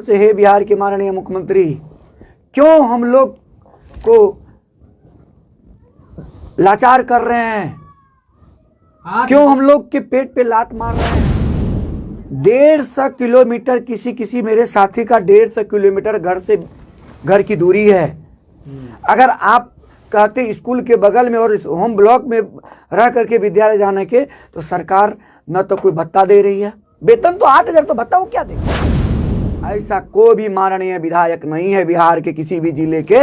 से हे बिहार के माननीय मुख्यमंत्री, क्यों हम लोग को लाचार कर रहे हैं? क्यों हम लोग के पेट पे लात मार रहे हैं? 150 किलोमीटर किसी मेरे साथी का 150 किलोमीटर घर की दूरी है। अगर आप कहते स्कूल के बगल में और इस होम ब्लॉक में रह करके विद्यालय जाने के, तो सरकार न तो कोई भत्ता दे रही है, वेतन तो 8,000, तो भत्ता वो क्या देगा? ऐसा कोई भी माननीय विधायक नहीं है बिहार के किसी भी जिले के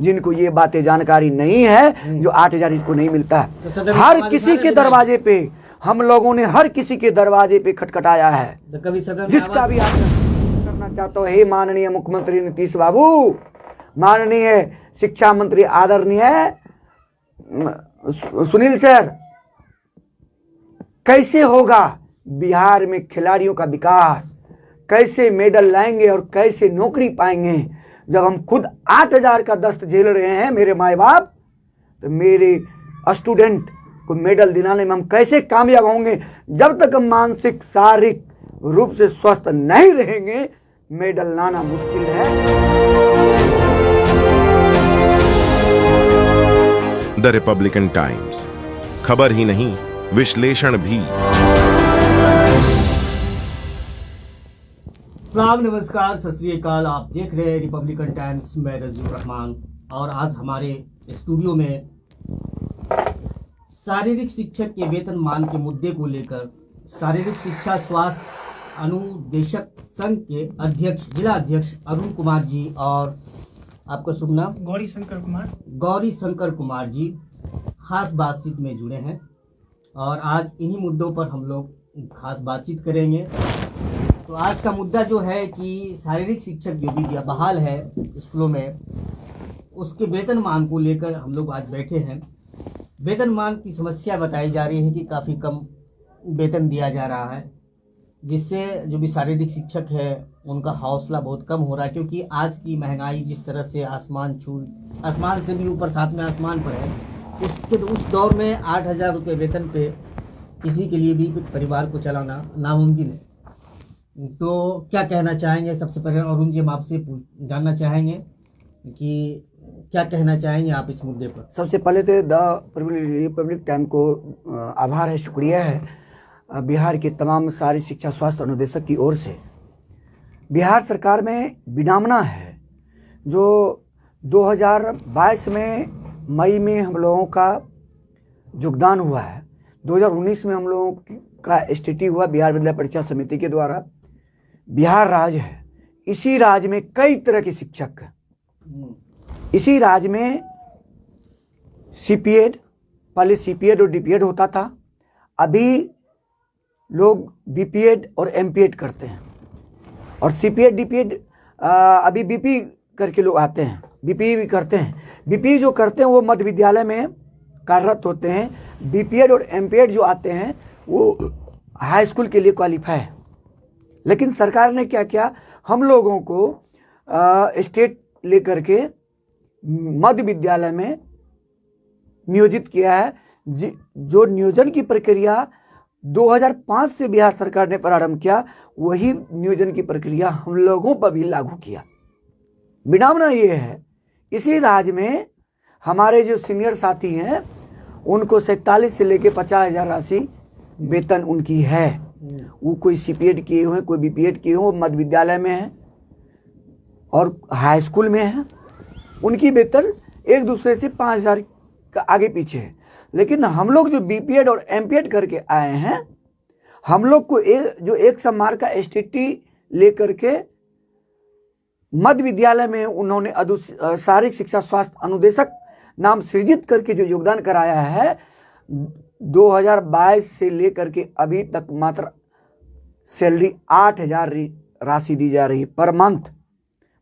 जिनको ये बातें जानकारी नहीं है, जो 8,000 इसको नहीं मिलता है। हर किसी के दरवाजे पे हम लोगों ने हर किसी के दरवाजे पे खटखटाया है, जिसका भी करना चाहता हूँ। हे माननीय मुख्यमंत्री नीतीश बाबू, माननीय शिक्षा मंत्री आदरणीय सुनील सर, कैसे होगा बिहार में खिलाड़ियों का विकास? कैसे मेडल लाएंगे और कैसे नौकरी पाएंगे जब हम खुद 8,000 का दस्त झेल रहे हैं मेरे माए बाप? तो मेरे स्टूडेंट को मेडल दिलाने में हम कैसे कामयाब होंगे? जब तक हम मानसिक शारीरिक रूप से स्वस्थ नहीं रहेंगे, मेडल लाना मुश्किल है। द रिपब्लिकन टाइम्स, खबर ही नहीं विश्लेषण भी। सलाम, नमस्कार, सत श्री अकाल। आप देख रहे हैं रिपब्लिकन टाइम्स। मैं रजीउर रहमान और आज हमारे स्टूडियो में शारीरिक शिक्षक के वेतन मान के मुद्दे को लेकर शारीरिक शिक्षा स्वास्थ्य अनुदेशक संघ के अध्यक्ष जिला अध्यक्ष अरुण कुमार जी और आपका शुभ नाम? गौरी शंकर कुमार जी खास बातचीत में जुड़े हैं और आज इन्हीं मुद्दों पर हम लोग खास बातचीत करेंगे। तो आज का मुद्दा जो है कि शारीरिक शिक्षक जो भी बहाल है स्कूलों में, उसके वेतन मान को लेकर हम लोग आज बैठे हैं। वेतन मान की समस्या बताई जा रही है कि काफ़ी कम वेतन दिया जा रहा है, जिससे जो भी शारीरिक शिक्षक है उनका हौसला बहुत कम हो रहा है, क्योंकि आज की महंगाई जिस तरह से आसमान से भी ऊपर सातवें आसमान पर है, उस दौर में 8,000 रुपये वेतन पे किसी के लिए भी परिवार को चलाना नामुमकिन है। तो क्या कहना चाहेंगे? सबसे पहले अरुण जी, हम आपसे जानना चाहेंगे कि क्या कहना चाहेंगे आप इस मुद्दे पर? सबसे पहले तो द रिपब्लिक टाइम को आभार है, शुक्रिया है बिहार के तमाम शारीरिक शिक्षा स्वास्थ्य अनुदेशक की ओर से। बिहार सरकार में विडंबना है जो 2022 में मई में हम लोगों का योगदान हुआ है। 2019 में हम लोगों का STT हुआ, बिहार विद्यालय परीक्षा समिति के द्वारा। बिहार राज्य है, इसी राज्य में कई तरह के शिक्षक, इसी राज्य में CPED, पहले CPED और DPED होता था, अभी लोग BPED और MPED करते हैं और CPED DPED अभी BP करके लोग आते हैं, BP भी करते हैं। BP जो करते हैं वो मध्य विद्यालय में कार्यरत होते हैं। BPED और MPED जो आते हैं वो हाई स्कूल के लिए क्वालिफाई है। लेकिन सरकार ने क्या किया, हम लोगों को स्टेट लेकर के मध्य विद्यालय में नियोजित किया है। जो नियोजन की प्रक्रिया 2005 से बिहार सरकार ने प्रारंभ किया, वही नियोजन की प्रक्रिया हम लोगों पर भी लागू किया। विडंबना ये है, इसी राज्य में हमारे जो सीनियर साथी हैं उनको 47 से लेकर 50,000 राशि वेतन उनकी है। वो कोई CPED किए हुए, कोई BPED किए हुए, मध्य विद्यालय में है और हाई स्कूल में है। उनकी वेतन एक दूसरे से 5,000 का आगे पीछे है। लेकिन हम लोग जो BPED और MPED करके आए हैं, हम लोग को जो एक सम्मान का STT लेकर के मध्य विद्यालय में उन्होंने शारीरिक शिक्षा स्वास्थ्य अनुदेशक नाम सृजित करके जो योगदान कराया है, 2022 से लेकर के अभी तक मात्र सैलरी 8,000 राशि दी जा रही है पर मंथ।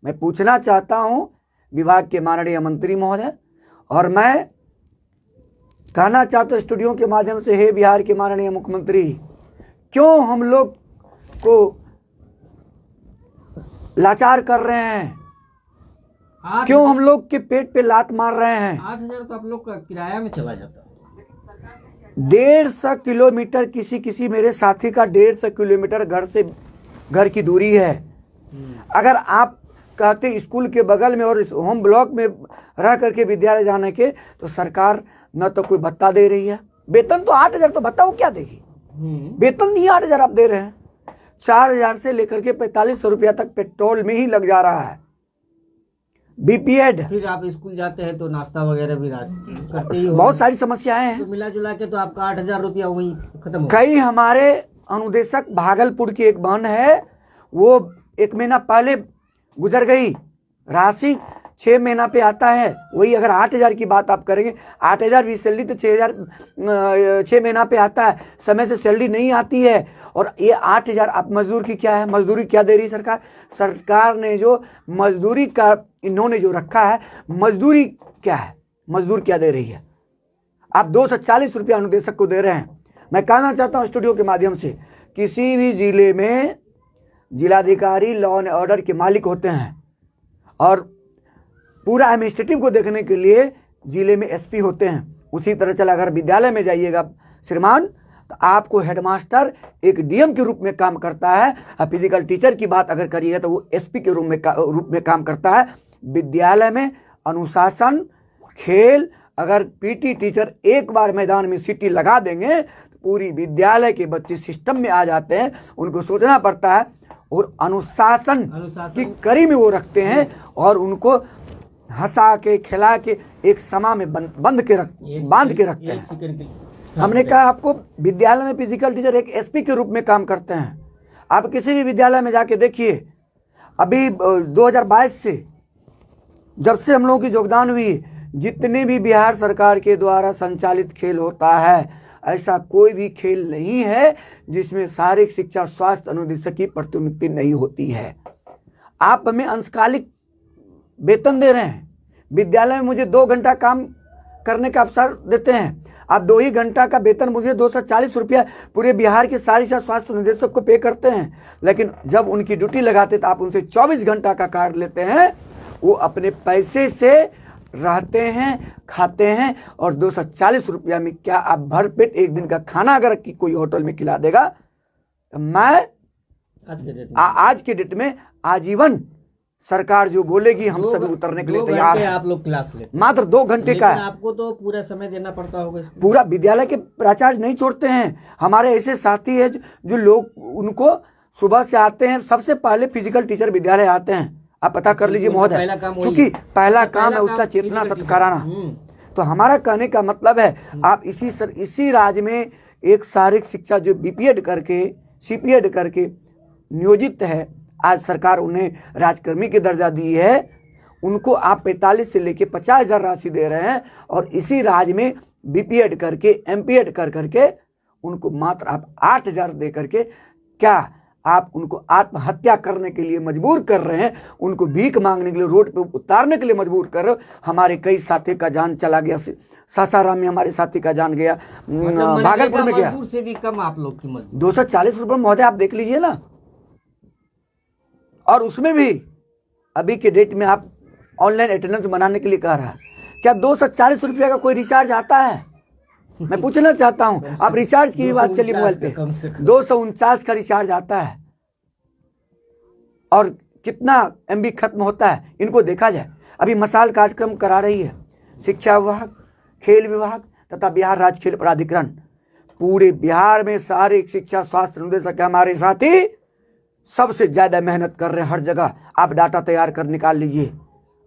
मैं पूछना चाहता हूं विभाग के माननीय मंत्री महोदय, और मैं कहना चाहता हूं स्टूडियो के माध्यम से, हे बिहार के माननीय मुख्यमंत्री, क्यों हम लोग को लाचार कर रहे हैं? क्यों हम लोग के पेट पे लात मार रहे हैं? 8,000 तो आप लोग का किराया में चला जाता। 150 किलोमीटर किसी मेरे साथी का 150 किलोमीटर घर की दूरी है। अगर आप कहते स्कूल के बगल में और इस होम ब्लॉक में रह करके विद्यालय जाने के, तो सरकार न तो कोई भत्ता दे रही है, वेतन तो 8,000, तो भत्ता वो क्या देगी? वेतन नहीं 8,000 आप दे रहे हैं, 4,000 से लेकर के 4,500 रुपया तक पेट्रोल में ही लग जा रहा है। बीपीएड, फिर आप स्कूल जाते हैं तो नाश्ता वगैरह भी करते ही बहुत सारी समस्याएं हैं। तो मिला जुला के तो आपका 8,000 रुपया वही खत्म हो। कई हमारे अनुदेशक, भागलपुर की एक बहन है, वो 1 महीना पहले गुजर गई, राशि 6 महीना पे आता है। वही अगर 8,000 की बात आप करेंगे, 8,000 भी सैलरी तो 6 महीना पे आता है, समय से सैलरी नहीं आती है। और ये 8,000 आप मजदूर की क्या है, मजदूरी क्या दे रही सरकार? सरकार ने जो मजदूरी का इन्होंने जो रखा है, मजदूरी क्या है, मजदूर क्या दे रही है? आप 240 रुपया अनुदेशक को दे रहे हैं। मैं कहना चाहता हूँ स्टूडियो के माध्यम से, किसी भी जिले में जिलाधिकारी लॉ एंड ऑर्डर के मालिक होते हैं, और पूरा एडमिनिस्ट्रेटिव को देखने के लिए जिले में एसपी होते हैं। उसी तरह चला, अगर विद्यालय में जाइएगा श्रीमान, तो आपको हेडमास्टर एक डीएम के रूप में काम करता है। फिजिकल टीचर की बात अगर करिएगा तो वो एसपी के रूप में काम करता है। विद्यालय में अनुशासन, खेल, अगर पीटी टीचर एक बार मैदान में सीटी लगा देंगे तो पूरी विद्यालय के बच्चे सिस्टम में आ जाते हैं। उनको सोचना पड़ता है, और अनुशासन की कड़ी में वो रखते हैं, और उनको हंसा के खिला के एक समा में बांध के रखते हैं। हमने कहा आपको विद्यालय में फिजिकल टीचर एक एसपी के रूप में काम करते हैं। आप किसी भी विद्यालय में जाके देखिए, अभी 2022 से जब से हम लोगों की योगदान हुई, जितने भी बिहार सरकार के द्वारा संचालित खेल होता है, ऐसा कोई भी खेल नहीं है जिसमें शारीरिक शिक्षा स्वास्थ्य अनुदेशक की प्रतिनियुक्ति नहीं होती है। आप हमें अंशकालिक वेतन दे रहे हैं, विद्यालय में मुझे 2 घंटा काम करने का अवसर देते हैं, आप 2 ही घंटा का वेतन मुझे 240 रुपया पूरे बिहार के शारीरिक शिक्षा स्वास्थ्य निदेशक को पे करते हैं। लेकिन जब उनकी ड्यूटी लगाते तो आप उनसे 24 घंटा का कार्ड लेते हैं। वो अपने पैसे से रहते हैं, खाते हैं, और 240 रुपया में क्या आप भरपेट एक दिन का खाना अगर की कोई होटल में खिला देगा, तो मैं आज के डेट में आजीवन सरकार जो बोलेगी हम सभी उतरने के लिए तैयार हैं। आप लोग क्लास लेते, मात्र 2 घंटे का है। आपको तो पूरा समय देना पड़ता होगा। पूरा विद्यालय के प्राचार्य नहीं छोड़ते हैं। हमारे ऐसे साथी है जो लोग उनको सुबह से आते हैं, सबसे पहले फिजिकल टीचर विद्यालय आते हैं। आप पता कर लीजिए महोदय, क्योंकि पहला काम है उसका चेतना सत्काराना। तो हमारा कहने का मतलब है, आप इसी राज्य में एक शारीरिक शिक्षा जो बीपीएड करके सीपीएड करके नियोजित है, आज सरकार उन्हें राजकर्मी की दर्जा दी है, उनको आप 45 से लेके 50,000 राशि दे रहे हैं। और इसी राज्य में बीपीएड करके एमपीएड करके उनको मात्र आप 8,000 दे करके क्या आप उनको आत्महत्या करने के लिए मजबूर कर रहे हैं, उनको भीख मांगने के लिए रोड पे उतारने के लिए मजबूर कर रहे हो। हमारे कई साथी का जान चला गया, सासाराम में हमारे साथी का जान गया, भागलपुर में गया। से भी कम आप लोग की मजदूरी 240 रुपये महोदय, आप देख लीजिए ना। और उसमें भी अभी के डेट में आप ऑनलाइन अटेंडेंस बनाने के लिए कह रहा है, क्या 240 रुपये का कोई रिचार्ज आता है? मैं पूछना चाहता हूं, आप रिचार्ज की बात चलिए मोबाइल पे, 249 का रिचार्ज आता है, और कितना एमबी खत्म होता है इनको देखा जाए। अभी मसाल कार्यक्रम करा रही है शिक्षा विभाग, खेल विभाग तथा बिहार राज्य खेल प्राधिकरण। पूरे बिहार में शारीरिक शिक्षा स्वास्थ्य निदेशक हमारे साथी सबसे ज्यादा मेहनत कर रहे हैं हर जगह। आप डाटा तैयार कर निकाल लीजिए,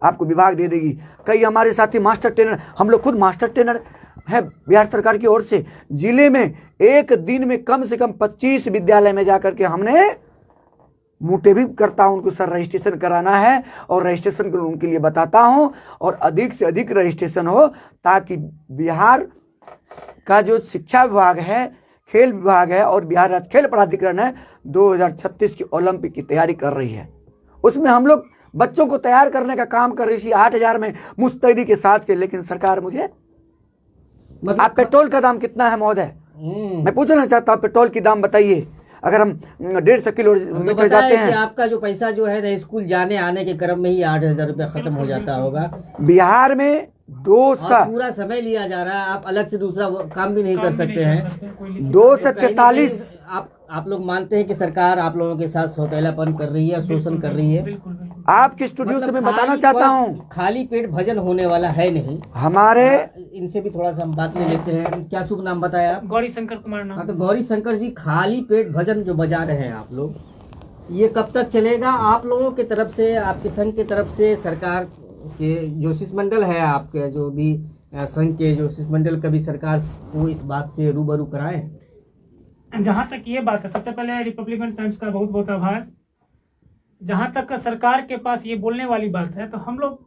आपको विभाग दे देगी। कई हमारे साथी मास्टर ट्रेनर, हम लोग खुद मास्टर ट्रेनर है बिहार सरकार की ओर से। जिले में एक दिन में कम से कम 25 विद्यालय में जाकर के हमने मोटे भी करता हूं, उनको सर रजिस्ट्रेशन कराना है, और रजिस्ट्रेशन को उनके लिए बताता हूं, और अधिक से अधिक रजिस्ट्रेशन हो, ताकि बिहार का जो शिक्षा विभाग है, खेल विभाग है, और बिहार राज्य खेल प्राधिकरण है, 2036 की ओलंपिक की तैयारी कर रही है। उसमें हम लोग बच्चों को तैयार करने का काम कर रही थी 8,000 में मुस्तैदी के साथ से। लेकिन सरकार मुझे आप पेट्रोल का दाम कितना है महोदय, मैं पूछना चाहता हूँ, पेट्रोल की दाम बताइए। अगर हम 150 किलोमीटर जाते हैं, आपका जो पैसा जो है स्कूल जाने आने के क्रम में ही 8,000 रुपया खत्म हो जाता होगा। बिहार में दो और सा पूरा समय लिया जा रहा है, आप अलग से दूसरा काम भी नहीं कर सकते हैं। 243 आप लोग मानते हैं कि सरकार आप लोगों के साथ सौतेलापन कर रही है, शोषण कर रही है। आपके स्टूडियो से मैं बताना खाली चाहता हूँ, खाली पेट भजन होने वाला है नहीं। हमारे इनसे भी थोड़ा सा हम बात ले लेते हैं। क्या शुभ नाम बताया आप? गौरी शंकर कुमार नाम। हाँ, तो गौरी शंकर जी, खाली पेट भजन जो बजा रहे हैं आप लोग, ये कब तक चलेगा? आप लोगों की तरफ से, आपके संघ की तरफ से, सरकार के जो शिष्टमंडल है, आपके जो भी संघ के जो शिष्टमंडल, कभी सरकार को इस बात से रूबरू कराए? जहां तक ये बात है, सबसे पहले रिपब्लिकन टाइम्स का बहुत बहुत आभार। जहां तक सरकार के पास ये बोलने वाली बात है, तो हम लोग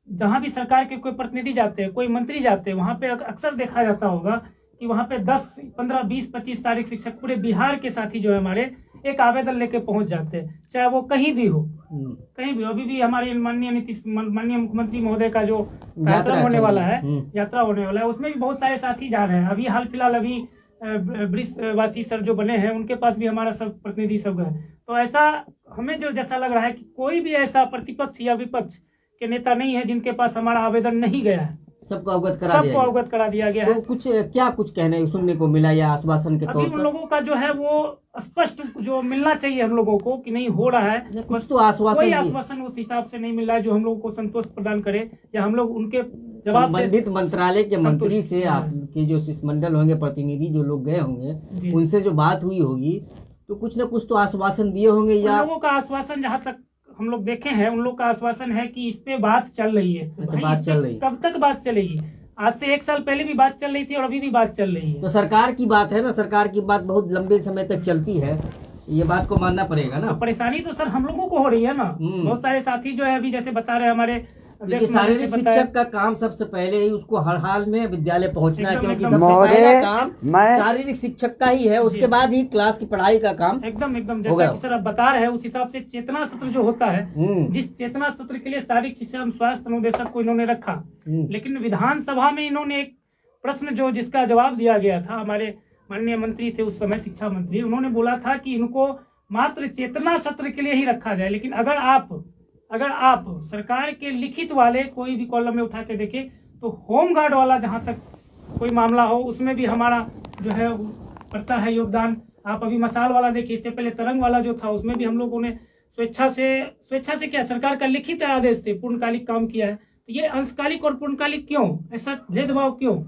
जहां भी सरकार के कोई प्रतिनिधि जाते हैं, कोई मंत्री जाते हैं, वहां पे अक्सर देखा जाता होगा कि वहां पे 10, 15, 20, 25 तारीख शिक्षक पूरे बिहार के साथी जो है हमारे, एक आवेदन लेके पहुंच जाते हैं, चाहे वो कहीं भी हो, कहीं भी हो। अभी भी हमारे माननीय मुख्यमंत्री महोदय का जो कार्यक्रम होने वाला है, यात्रा होने वाला है, उसमें भी बहुत सारे साथी जा रहे हैं। अभी हाल फिलहाल अभी वृषवासी सर जो बने हैं, उनके पास भी हमारा सब प्रतिनिधि सब है। तो ऐसा हमें जो जैसा लग रहा है कि कोई भी ऐसा प्रतिपक्ष या विपक्ष के नेता नहीं है जिनके पास हमारा आवेदन नहीं गया है। सबको अवगत करा दिया गया है। तो कुछ कहने सुनने को मिला या आश्वासन के तौर पर? अभी उन लोगों का जो है वो स्पष्ट जो मिलना चाहिए हम लोगों को कि नहीं हो रहा है, कुछ तो आश्वासन, कोई आश्वासन उस हिसाब से नहीं मिल रहा है जो हम लोगों को संतोष प्रदान करे, या हम लोग उनके जवाब संबंधित मंत्रालय के मंत्री से, आपके जो शिष्टमंडल होंगे, प्रतिनिधि जो लोग गए होंगे, उनसे जो बात हुई होगी, तो कुछ न कुछ तो आश्वासन दिए होंगे। या लोगों का आश्वासन जहाँ तक हम लोग देखे हैं, उन लोग का आश्वासन है कि इस पे बात चल रही है। अच्छा, बात चल रही है। कब तक बात चलेगी? आज से 1 साल पहले भी बात चल रही थी और अभी भी बात चल रही है। तो सरकार की बात है ना, सरकार की बात बहुत लंबे समय तक चलती है, ये बात को मानना पड़ेगा ना। तो परेशानी तो सर हम लोगों को हो रही है ना। बहुत सारे साथी जो है अभी जैसे बता रहे हमारे शारीरिक शिक्षक का काम सबसे पहले ही उसको हर हाल में विद्यालय पहुंचना है, क्योंकि सबसे पहला काम शारीरिक शिक्षक का ही है, उसके बाद ही क्लास की पढ़ाई का काम। एकदम जैसा कि सर आप बता रहे हैं, उस हिसाब से चेतना सत्र जो होता है, जिस चेतना सत्र के लिए शारीरिक शिक्षा एवं स्वास्थ्य अनुदेशक को इन्होंने रखा, लेकिन विधानसभा में इन्होंने एक प्रश्न जो जिसका जवाब दिया गया था हमारे माननीय मंत्री से, उस समय शिक्षा मंत्री, उन्होंने बोला था कि इनको मात्र चेतना सत्र के लिए ही रखा जाए। लेकिन अगर आप सरकार के लिखित वाले कोई भी कॉलम में उठा के देखें, तो होमगार्ड वाला जहां तक कोई मामला हो, उसमें भी हमारा जो है पड़ता है योगदान। आप अभी मसाल वाला देखिए, इससे पहले तरंग वाला जो था, उसमें भी हम लोगों ने स्वेच्छा से क्या, सरकार का लिखित आदेश से पूर्णकालिक काम किया है। तो ये अंशकालिक और पूर्णकालिक क्यों, ऐसा भेदभाव क्यों?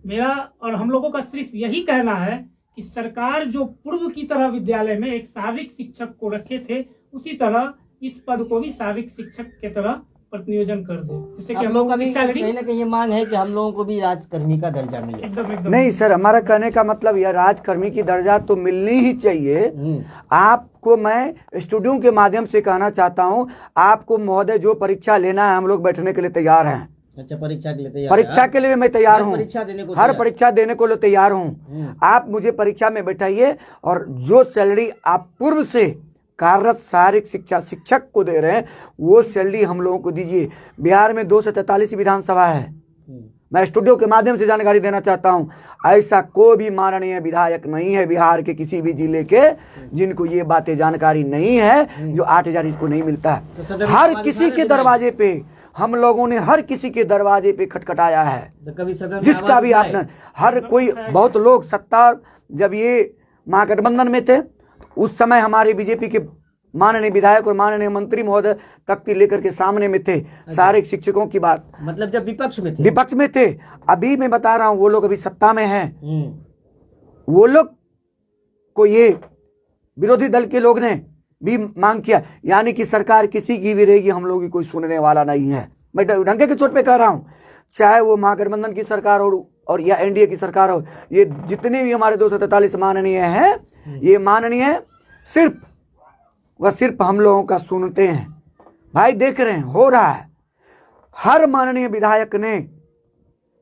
मेरा और हम लोगों का सिर्फ यही कहना है कि सरकार जो पूर्व की तरह विद्यालय में एक शारीरिक शिक्षक को रखे थे, उसी तरह इस पद को भी शारीरिक शिक्षक के तरह प्रतिनियोजन कर दे, जिससे कि हम लोग कहीं ना कहीं ये मांग है कि हम लोगों को भी राजकर्मी का दर्जा मिले। एकदम नहीं सर, हमारा कहने का मतलब यह राजकर्मी की दर्जा तो मिलनी ही चाहिए। आपको मैं स्टूडियो के माध्यम से कहना चाहता हूँ, आपको महोदय जो परीक्षा लेना है, हम लोग बैठने के लिए तैयार हैं। अच्छा, परीक्षा के लिए तैयार? परीक्षा के लिए मैं तैयार हूँ, हर परीक्षा देने को तैयार हूँ। आप मुझे परीक्षा में बैठाइए, और जो सैलरी आप पूर्व से कार्यरत शारीरिक शिक्षा शिक्षक को दे रहे हैं, वो सैलरी हम लोगों को दीजिए। बिहार में 243 विधानसभा है। मैं स्टूडियो के माध्यम से जानकारी देना चाहता हूं, ऐसा कोई भी माननीय विधायक नहीं है बिहार के किसी भी जिले के जिनको ये बातें जानकारी नहीं है, जो 8,000 इसको नहीं मिलता है। तो हर किसी के दरवाजे पे हम लोगों ने, हर किसी के दरवाजे पे खटखटाया है, तो कभी जिसका भी आपने, हर कोई, बहुत लोग सत्ता, जब ये महागठबंधन में थे, उस समय हमारे बीजेपी के माननीय विधायक और माननीय मंत्री महोदय तख्ती लेकर के सामने में थे। शारीरिक शिक्षकों की बात, मतलब जब विपक्ष में थे। अभी मैं बता रहा हूं, वो लोग अभी सत्ता में हैं, वो लोग को ये विरोधी दल के लोग ने भी मांग किया, यानी कि सरकार किसी की भी रहेगी, हम लोग की कोई सुनने वाला नहीं है। मैं डंके के चोट पे कह रहा हूं, चाहे वो महागठबंधन की सरकार हो और या एनडीए की सरकार हो, ये जितने भी हमारे 243 माननीय हैं, ये माननीय सिर्फ हम लोगों का सुनते हैं। भाई देख रहे हैं, हो रहा है। हर माननीय विधायक ने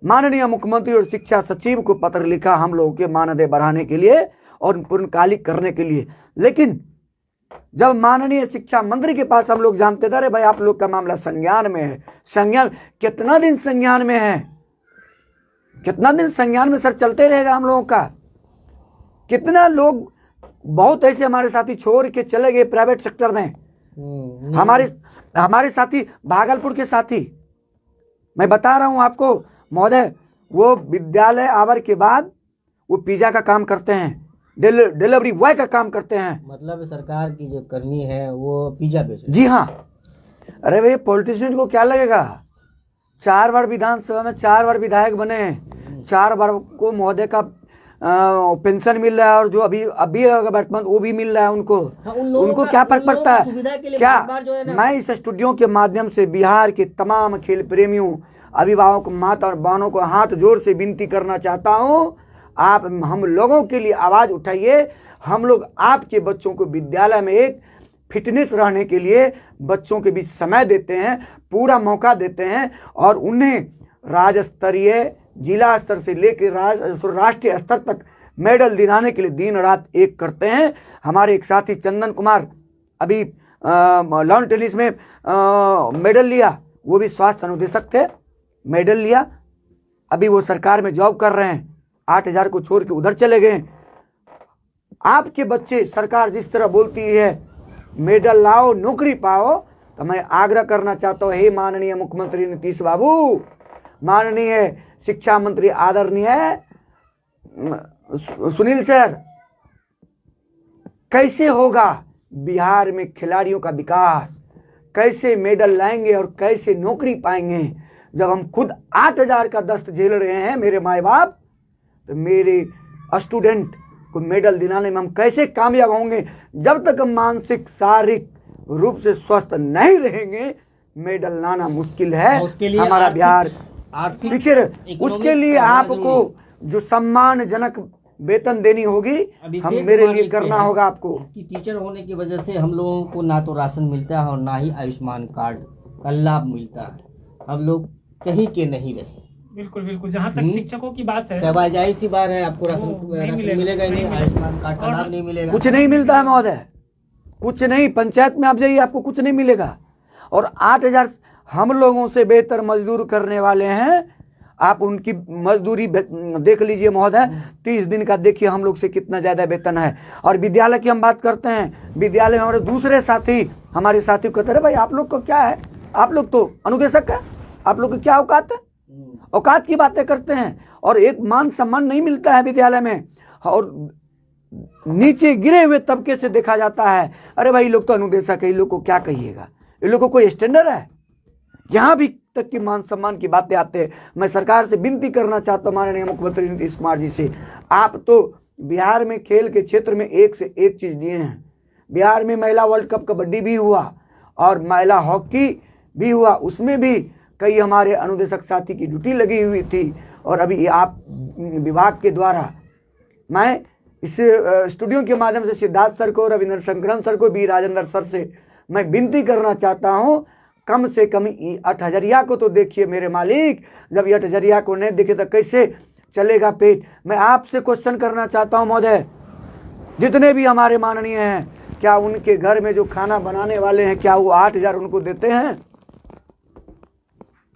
माननीय मुख्यमंत्री और शिक्षा सचिव को पत्र लिखा हम लोगों के मानदेय बढ़ाने के लिए और पूर्णकालिक करने के लिए, लेकिन जब माननीय शिक्षा मंत्री के पास हम लोग जानते थे, भाई आप लोग का मामला संज्ञान में है। संज्ञान कितना दिन संज्ञान में है? कितना दिन संज्ञान में सर चलते रहेगा हम लोगों का? कितना लोग, बहुत ऐसे हमारे साथी छोड़ के चले गए प्राइवेट सेक्टर में। हमारे साथी भागलपुर के साथी मैं बता रहा हूं आपको महोदय, वो विद्यालय आवर के बाद वो पिज्जा का काम करते हैं, डिलीवरी बॉय का काम करते हैं। मतलब सरकार की जो कर्मी है वो पिज्जा बेच रहे जी हाँ। अरे भाई पॉलिटिशियन को क्या लगेगा, 4 बार विधानसभा में 4 बार विधायक बने हैं, 4 बार को महोदय का पेंशन मिल रहा है, और जो अभी वर्तमान वो भी मिल रहा है उनको। हाँ, उनको क्या फर्क पड़ता है? सुविधा के लिए क्या बार जो है ना, मैं इस स्टूडियो के माध्यम से बिहार के तमाम खेल प्रेमियों, अभिभावक, माता और बहनों को हाथ जोड़ से विनती करना चाहता हूं, आप हम लोगों के लिए आवाज उठाइए। हम लोग आपके बच्चों को विद्यालय में एक फिटनेस रहने के लिए बच्चों के बीच समय देते हैं, पूरा मौका देते हैं, और उन्हें राज्य स्तरीय, जिला स्तर से लेकर राष्ट्रीय स्तर तक मेडल दिलाने के लिए दिन रात एक करते हैं। हमारे एक साथी चंदन कुमार अभी लॉन टेनिस में मेडल लिया, वो भी स्वास्थ्य अनुदेशक थे, मेडल लिया, अभी वो सरकार में जॉब कर रहे हैं, 8,000 को छोड़ के उधर चले गए। आपके बच्चे, सरकार जिस तरह बोलती है मेडल लाओ, नौकरी पाओ, तो मैं आग्रह करना चाहता हूं, हे माननीय मुख्यमंत्री नीतीश बाबू, माननीय शिक्षा मंत्री आदरणीय सुनील सर, कैसे होगा बिहार में खिलाड़ियों का विकास, कैसे मेडल लाएंगे और कैसे नौकरी पाएंगे, जब हम खुद 8,000 का दस्त झेल रहे हैं मेरे माए बाप, तो मेरे स्टूडेंट को मेडल दिलाने में हम कैसे कामयाब होंगे? जब तक हम मानसिक शारीरिक रूप से स्वस्थ नहीं रहेंगे, मेडल लाना मुश्किल है। हमारा बिहार पीछे, उसके लिए आपको जो सम्मानजनक वेतन देनी होगी, हम मेरे लिए करना होगा आपको। कि टीचर होने की वजह से हम लोगों को ना तो राशन मिलता है और ना ही आयुष्मान कार्ड का लाभ मिलता है, हम लोग कहीं के नहीं रहे। बिल्कुल बिल्कुल, जहाँ तक शिक्षकों की बात है, जाहिर सी बात है, आपको राशन मिलेगा ही नहीं, आयुष्मान कार्ड का लाभ नहीं मिलेगा, कुछ नहीं मिलता है महोदय, कुछ नहीं। पंचायत में आप जाइए, आपको कुछ नहीं मिलेगा। और 8,000 हम लोगों से बेहतर मजदूर करने वाले हैं, आप उनकी मजदूरी देख लीजिए महोदय, 30 दिन का देखिए हम लोग से कितना ज्यादा वेतन है। और विद्यालय की हम बात करते हैं, विद्यालय में हमारे दूसरे साथी, हमारे साथी कहते हैं भाई आप लोग को क्या है, आप लोग तो अनुदेशक है, आप लोग की क्या औकात है, औकात की बातें करते हैं, और एक मान सम्मान नहीं मिलता है विद्यालय में, और नीचे गिरे हुए तबके से देखा जाता है, अरे भाई लोग तो अनुदेशक है, इन लोग को क्या कहिएगा, इन लोग को कोई स्टैंडर्ड है? यहां भी तक की मान सम्मान की बातें आते हैं। मैं सरकार से विनती करना चाहता हूं, माननीय मुख्यमंत्री नीतीश कुमार जी से, आप तो बिहार में खेल के क्षेत्र में एक से एक चीज दिए हैं। बिहार में महिला वर्ल्ड कप कबड्डी भी हुआ और महिला हॉकी भी हुआ, उसमें भी कई हमारे अनुदेशक साथी की ड्यूटी लगी हुई थी। और अभी आप विभाग के द्वारा, मैं इस स्टूडियो के माध्यम से सिद्धार्थ सर को, रविंद्र शंकरन सर को, बी राजेंद्र सर से मैं विनती करना चाहता हूं, कम से कम 8,000 को तो देखिए मेरे मालिक, जब ये 8,000 को नहीं देखे तो कैसे चलेगा पेट? मैं आपसे क्वेश्चन करना चाहता हूं महोदय, जितने भी हमारे माननीय हैं, क्या उनके घर में जो खाना बनाने वाले हैं, क्या वो 8,000 उनको देते हैं?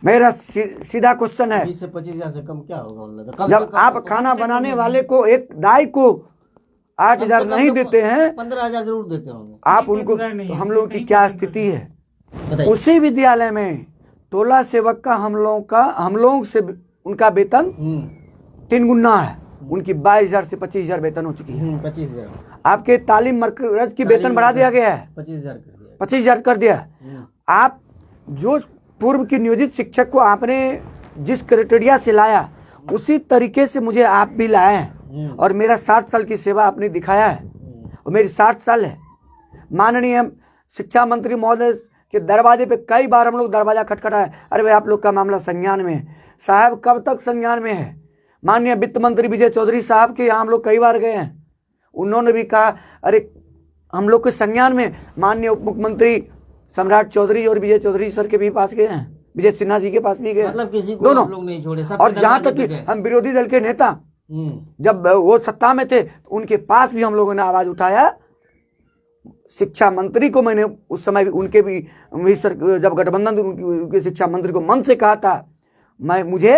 मेरा सीधा क्वेश्चन है। 20 से 25,000 से कम क्या होगा? जब आप खाना बनाने वाले को, एक दाई को 8,000 नहीं देते हैं, 15,000 जरूर देते होंगे आप उनको, तो हम लोगों की क्या स्थिति है? उसी विद्यालय में टोला सेवक का हम लोग से उनका वेतन 3 गुना है, उनकी 22,000 से 25,000 वेतन हो चुकी है। 25,000 आपके तालीम मरकज की वेतन बढ़ा दिया गया है, 25,000 कर दिया। आप जो पूर्व की नियोजित शिक्षक को आपने जिस क्राइटेरिया से लाया, उसी तरीके से मुझे आप भी लाए हैं, और मेरा 60 साल की सेवा आपने दिखाया है, और मेरी 60 साल है। माननीय शिक्षा मंत्री महोदय के दरवाजे पे कई बार हम लोग दरवाजा खटखटाए, अरे भाई आप लोग का मामला संज्ञान में है। साहब कब तक संज्ञान में है? माननीय वित्त मंत्री विजय चौधरी साहब के यहाँ हम लोग कई बार गए हैं, उन्होंने भी कहा अरे हम लोग के संज्ञान में। माननीय उप मुख्यमंत्री सम्राट चौधरी और विजय चौधरी सर के भी पास गए हैं, विजय सिन्हा जी के पास भी गए, मतलब किसी को दोनों लोग नहीं छोड़े। और जहाँ तक कि हम विरोधी दल के नेता, जब वो सत्ता में थे, उनके पास भी हम लोगों ने आवाज उठाया। शिक्षा मंत्री को मैंने उस समय भी, उनके भी जब गठबंधन उनके शिक्षा मंत्री को मन से कहा था, मुझे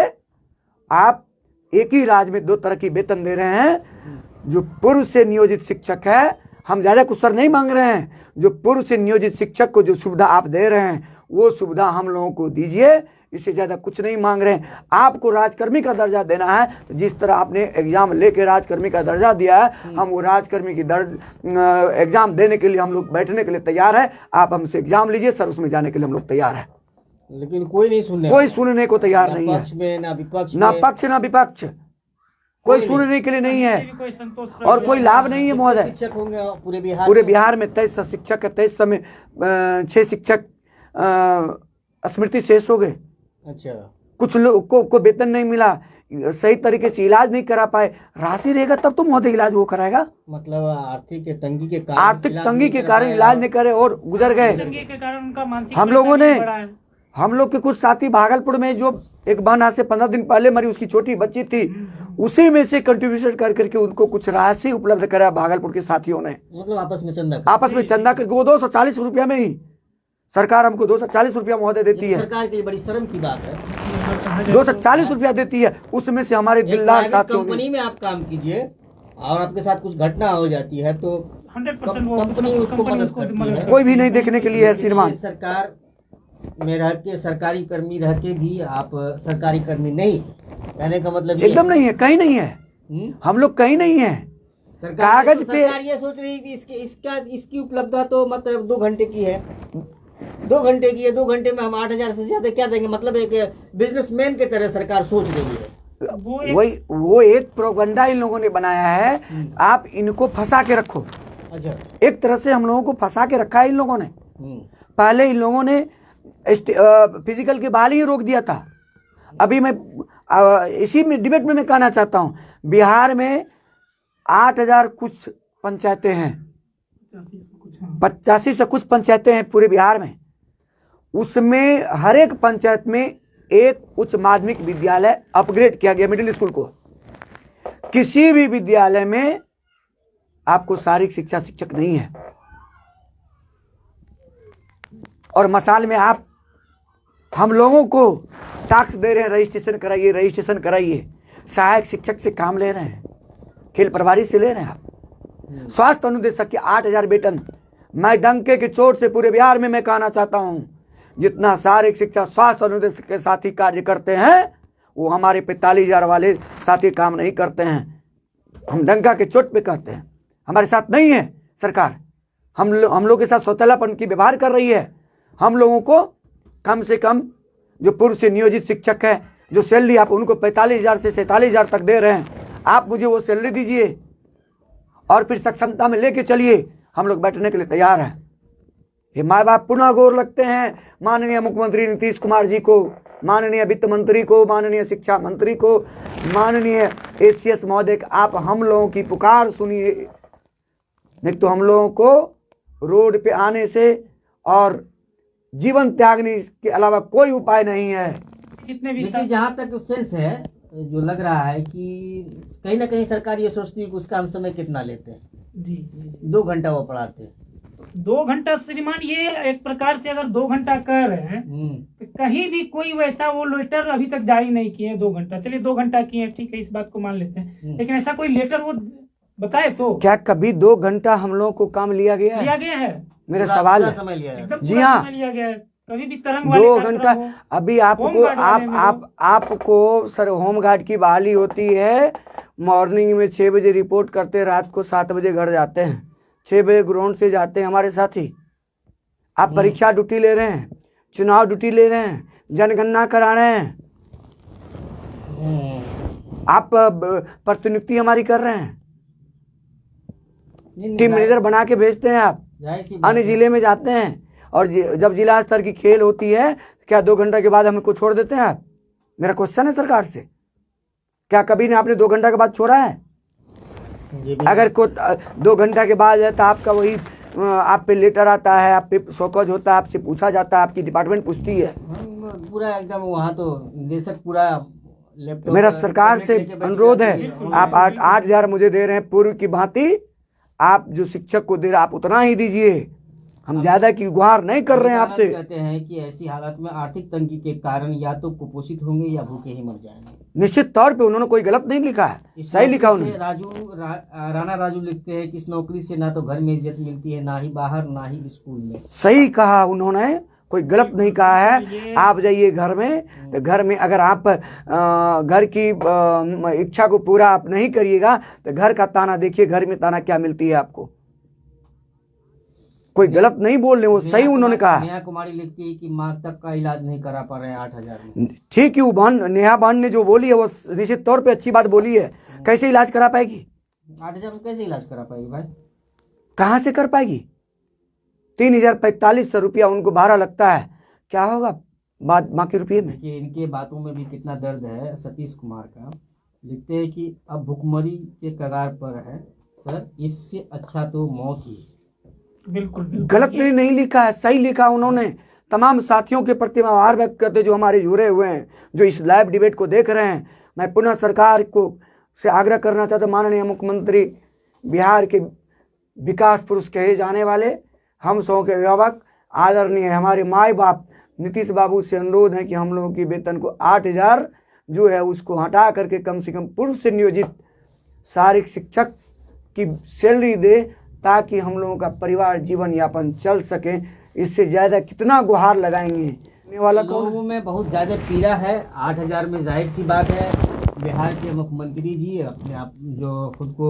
आप एक ही राज्य में 2 तरह की वेतन दे रहे हैं, जो पूर्व से नियोजित शिक्षक है, हम ज्यादा कुछ सर नहीं मांग रहे हैं, जो पूर्व से नियोजित शिक्षक को जो सुविधा आप दे रहे हैं वो सुविधा हम लोगों को दीजिए, इससे ज़्यादा कुछ नहीं मांग रहे हैं। आपको राजकर्मी का दर्जा देना है तो जिस तरह आपने एग्जाम लेके राजकर्मी का दर्जा दिया है, हम वो राजकर्मी की एग्जाम देने के लिए हम लोग बैठने के लिए तैयार है। आप हमसे एग्जाम लीजिए सर, उसमें जाने के लिए हम लोग तैयार है। लेकिन कोई नहीं सुनने, कोई सुनने को तैयार नहीं है, पक्ष में ना विपक्ष, ना पक्ष ना विपक्ष, कोई सुनने के लिए नहीं है कोई संतोष और कोई लाभ नहीं है महोदय। शिक्षक होंगे पूरे पूरे बिहार में 23 शिक्षक है, 23 में 6 शिक्षक स्मृति शेष हो गए। अच्छा, कुछ लोग को वेतन नहीं मिला, सही तरीके से इलाज नहीं करा पाए। राशि रहेगा तब तो महोदय इलाज वो कराएगा। मतलब आर्थिक तंगी के कारण, आर्थिक तंगी के कारण इलाज नहीं करे और गुजर गए। तंगी के कारण उनका मानसिक हम लोगों ने, बढ़ा है। हम लोग के कुछ साथी भागलपुर में, जो एक बहन आज से 15 दिन पहले मरी, उसकी छोटी बच्ची थी, उसी में से कंट्रीब्यूशन कर करके उनको कुछ राशि उपलब्ध करा भागलपुर के साथियों ने। मतलब आपस में चंदा करके वो 240 रुपया में ही सरकार हमको 240 रुपया महोदय देती है। सरकार के लिए बड़ी शर्म की बात है। 240 रुपया देती है, उसमें से हमारे दिलदार साथियों कंपनी में आप काम कीजिए और आपके साथ कुछ घटना हो जाती है तो 100% कंपनी उसको मदद करती है। कोई भी नहीं देखने के लिए है श्रीमान। सरकार में रह के, सरकारी कर्मी रह के भी आप सरकारी कर्मी नहीं, कहने का मतलब ये एकदम नहीं है, कहीं नहीं है, हम लोग कहीं नहीं है। कागज पे सरकार ये सोच रही थी इसकी उपलब्धता तो मतलब 2 घंटे की है, 2 घंटे की है, 2 घंटे में हम 8,000 से ज्यादा क्या देंगे। मतलब एक बिजनेसमैन की तरह सरकार सोच रही है। वो एक प्रोपगंडा इन लोगों ने बनाया है, आप इनको फंसा के रखो। अच्छा, एक तरह से हम लोगों को फंसा के रखा है इन लोगों ने। पहले इन लोगों ने फिजिकल की बहाली ही रोक दिया था। अभी मैं इसी में डिबेट में मैं कहना चाहता हूं, बिहार में 8,000 कुछ पंचायतें हैं, 85 से कुछ पंचायतें हैं पूरे बिहार में। उसमें हर एक पंचायत में एक उच्च माध्यमिक विद्यालय अपग्रेड किया गया, मिडिल स्कूल को। किसी भी विद्यालय में आपको शारीरिक शिक्षा शिक्षक नहीं है। और मसाल में आप हम लोगों को टैक्स दे रहे हैं, रजिस्ट्रेशन कराइए, रजिस्ट्रेशन कराइए। सहायक शिक्षक से काम ले रहे हैं, खेल प्रभारी से ले रहे हैं आप। स्वास्थ्य अनुदेशक के 8,000 वेतन। मैं डंके की चोट से पूरे बिहार में मैं कहना चाहता हूं, जितना शारीरिक शिक्षा स्वास्थ्य अनुदेशक के साथी कार्य करते हैं, वो हमारे 45,000 वाले साथी काम नहीं करते हैं। हम डंका के चोट पे कहते हैं, हमारे साथ नहीं है सरकार। हम लोग के साथ सौतेलापन की व्यवहार कर रही है। हम लोगों को कम से कम जो पूर्व से नियोजित शिक्षक है, जो सैलरी आप उनको 45,000 से 47,000 तक दे रहे हैं, आप मुझे वो सैलरी दीजिए और फिर सक्षमता में लेके चलिए। हम लोग बैठने के लिए तैयार हैं। ये माँ बाप पुनः गौर लगते हैं माननीय मुख्यमंत्री नीतीश कुमार जी को, माननीय वित्त मंत्री को, माननीय शिक्षा मंत्री को, माननीय एसीएस महोदय, आप हम लोगों की पुकार सुनिए। नहीं तो हम लोगों को रोड पे आने से और जीवन त्यागने के अलावा कोई उपाय नहीं है। जितने भी देखिए, जहाँ तक सेंस है, जो लग रहा है कि कहीं ना कहीं सरकार ये सोचती है कि उसका हम समय कितना लेते हैं। जी 2 घंटा वो पढ़ाते हैं। 2 घंटा श्रीमान, ये एक प्रकार से अगर 2 घंटा कर रहे हैं तो कहीं भी कोई वैसा वो लेटर अभी तक जारी नहीं किए हैं। 2 घंटा, चलिए 2 घंटा किए, ठीक है, इस बात को मान लेते हैं, लेकिन ऐसा कोई लेटर वो बताए तो। क्या कभी 2 घंटा हम लोगों को काम लिया गया है? मेरा सवाल है। समय लिया है। एकदम जी पूरा हाँ। समय लिया गया है। कभी भी तरंग वाले 2 कार्यक्रम घंटा। हो, अभी आपको सर होमगार्ड की बहाली होती है। मॉर्निंग में 6 बजे रिपोर्ट करते, रात को 7 बजे घर जाते हैं, 6 बजे ग्राउंड से जाते हैं हमारे साथी। आप परीक्षा ड्यूटी ले रहे हैं, चुनाव ड्यूटी ले रहे हैं, जनगणना करा रहे हैं, आप प्रतिनियुक्ति हमारी कर रहे हैं, टीम मैनेजर बना के भेजते हैं। आप अन्य जिले में जाते हैं और जब जिला स्तर की खेल होती है, क्या 2 घंटा के बाद हमको छोड़ देते हैं आप? मेरा क्वेश्चन है सरकार से, क्या कभी ने आपने 2 घंटा के बाद छोड़ा है? अगर को 2 घंटा के बाद है तो आपका वही आप पे लेटर आता है, आप पे शोकज होता है, आपसे पूछा जाता है, आपकी डिपार्टमेंट पूछती है। पूरा एकदम वहाँ तो निदेशक पूरा लैपटॉप। मेरा सरकार से अनुरोध है, आप 8,000 मुझे दे रहे हैं पूर्व की भांति, आप जो शिक्षक को दे रहे आप उतना ही दीजिए। हम ज्यादा की गुहार नहीं कर रहे हैं आपसे। कहते हैं कि ऐसी हालत में आर्थिक तंगी के कारण या तो कुपोषित होंगे या भूखे ही मर जाएंगे। निश्चित तौर पे उन्होंने कोई गलत नहीं लिखा है, सही लिखा उन्होंने। राणा राजू लिखते हैं कि इस नौकरी से ना तो घर में इज्जत मिलती है, ना ही बाहर, ना ही स्कूल में। सही कहा उन्होंने, कोई गलत नहीं कहा है। आप जाइए घर में, तो घर में अगर आप घर की इच्छा को पूरा आप नहीं करिएगा तो घर का ताना देखिए, घर में ताना क्या मिलती है आपको। कोई गलत नहीं बोल रहे, वो सही उन्होंने कहा। नेहा कुमारी लिखती है कि माँ तक का इलाज नहीं करा पा रहे हैं 8,000 में। ठीक है, नेहा बान ने जो बोली है वो निश्चित तौर पे अच्छी बात बोली है। कैसे इलाज करा पाएगी? 8,000 में कैसे इलाज करा पाएगी भाई? कहाँ से कर पाएगी? 3,045 रुपया उनको भाड़ा लगता है, क्या होगा माँ के रुपये में? देखिए इनके बातों में भी कितना दर्द है। सतीश कुमार का लिखते हैं कि अब भुखमरी के कगार पर है सर, इससे अच्छा तो मौत ही। बिल्कुल गलत नहीं लिखा है, सही लिखा उन्होंने। तमाम साथियों के प्रति मैं आभार व्यक्त करते जो हमारे जुड़े हुए हैं, जो इस लाइव डिबेट को देख रहे हैं। मैं पुनः सरकार को से आग्रह करना चाहता हूं, माननीय मुख्यमंत्री, बिहार के विकास पुरुष कहे जाने वाले हम सौ के अभिभावक आदरणीय हमारे माई बाप नीतीश बाबू से अनुरोध है कि हम लोगों की वेतन को 8,000 जो है उसको हटा करके कम से कम पूर्व से नियोजित शारीरिक शिक्षक की सैलरी दे, ताकि हम लोगों का परिवार जीवन यापन चल सके। इससे ज़्यादा कितना गुहार लगाएंगे वाला लोगों में बहुत ज़्यादा पीड़ा है। 8,000 में जाहिर सी बात है बिहार के मुख्यमंत्री जी अपने आप जो खुद को,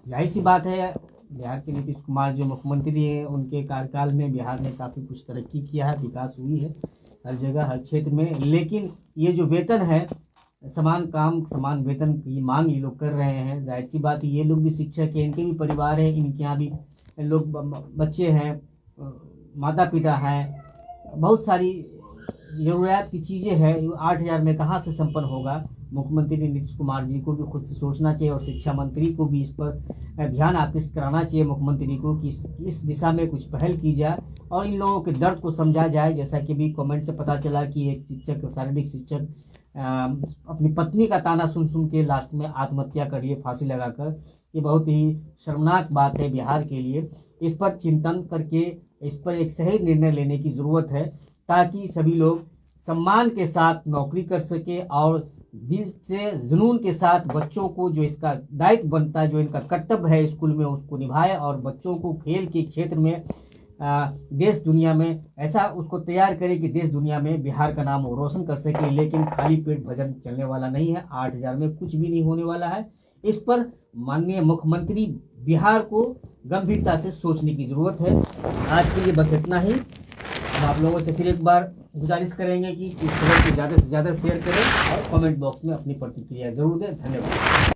जाहिर सी बात है बिहार के नीतीश कुमार जो मुख्यमंत्री हैं उनके कार्यकाल में बिहार ने काफ़ी कुछ तरक्की किया है, विकास हुई है हर जगह हर क्षेत्र में। लेकिन ये जो वेतन है, समान काम समान वेतन की मांग ये लोग कर रहे हैं। जाहिर सी बात है ये लोग भी शिक्षक हैं, इनके भी परिवार है, इनके यहाँ भी लोग बच्चे हैं, माता पिता हैं, बहुत सारी ज़रूरियात की चीज़ें हैं। 8,000 में कहाँ से संपन्न होगा? मुख्यमंत्री नीतीश कुमार जी को भी खुद से सोचना चाहिए और शिक्षा मंत्री को भी इस पर ध्यान आकृष्ट कराना चाहिए मुख्यमंत्री को कि इस दिशा में कुछ पहल की जाए और इन लोगों के दर्द को समझा जाए। जैसा कि भी कमेंट से पता चला कि एक शिक्षक, शारीरिक शिक्षक अपनी पत्नी का ताना सुन सुन के लास्ट में आत्महत्या कर रही है फांसी लगाकर। ये बहुत ही शर्मनाक बात है बिहार के लिए। इस पर चिंतन करके इस पर एक सही निर्णय लेने की ज़रूरत है, ताकि सभी लोग सम्मान के साथ नौकरी कर सके और दिल से जुनून के साथ बच्चों को जो इसका दायित्व बनता है, जो इनका कर्तव्य है स्कूल में, उसको निभाए और बच्चों को खेल के क्षेत्र में देश दुनिया में ऐसा उसको तैयार करे कि देश दुनिया में बिहार का नाम वो रोशन कर सके। लेकिन खाली पेट भजन चलने वाला नहीं है। 8,000 में कुछ भी नहीं होने वाला है। इस पर माननीय मुख्यमंत्री बिहार को गंभीरता से सोचने की जरूरत है। आज के लिए बस इतना ही। हम आप लोगों से फिर एक बार गुजारिश करेंगे कि इस खबर को ज़्यादा से ज़्यादा शेयर करें और कमेंट बॉक्स में अपनी प्रतिक्रिया जरूर दें। धन्यवाद।